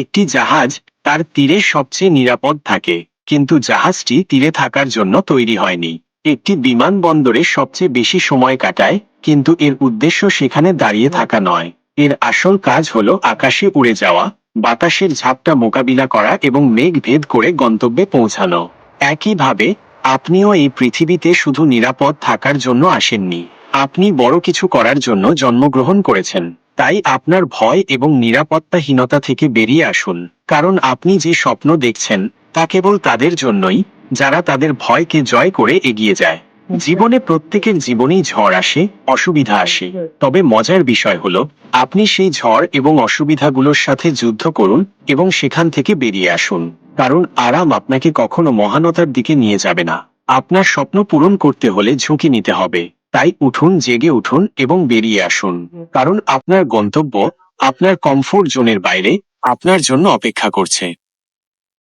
একটি জাহাজ তার তীরে সবচেয়ে নিরাপদ থাকে, কিন্তু জাহাজটি তীরে থাকার জন্য তৈরি হয়নি। একটি বিমানবন্দরে সবচেয়ে বেশি সময় কাটায়, কিন্তু এর উদ্দেশ্য সেখানে দাঁড়িয়ে থাকা নয়। এর আসল কাজ হলো আকাশে উড়ে যাওয়া, বাতাসের ঝাপটা মোকাবিলা করা এবং মেঘ ভেদ করে গন্তব্যে পৌঁছানো। একইভাবে আপনিও এই পৃথিবীতে শুধু নিরাপদ থাকার জন্য আসেননি। আপনি বড় কিছু করার জন্য জন্মগ্রহণ করেছেন। তাই আপনার ভয় এবং নিরাপত্তাহীনতা থেকে বেরিয়ে আসুন, কারণ আপনি যে স্বপ্ন দেখছেন তা কেবল তাদের জন্যই যারা তাদের ভয়কে জয় করে এগিয়ে যায়। জীবনে প্রত্যেকের জীবনেই ঝড় আসে, অসুবিধা আসে, তবে মজার বিষয় হলো আপনি সেই ঝড় এবং অসুবিধাগুলোর সাথে যুদ্ধ করুন এবং সেখান থেকে বেরিয়ে আসুন। কারণ আরাম আপনাকে কখনো মহানতার দিকে নিয়ে যাবে না। আপনার স্বপ্ন পূরণ করতে হলে ঝুঁকি নিতে হবে। তাই উঠুন, জেগে উঠুন এবং বেরিয়ে আসুন, কারণ আপনার গন্তব্য আপনার কমফোর্ট জোনের বাইরে আপনার জন্য অপেক্ষা করছে।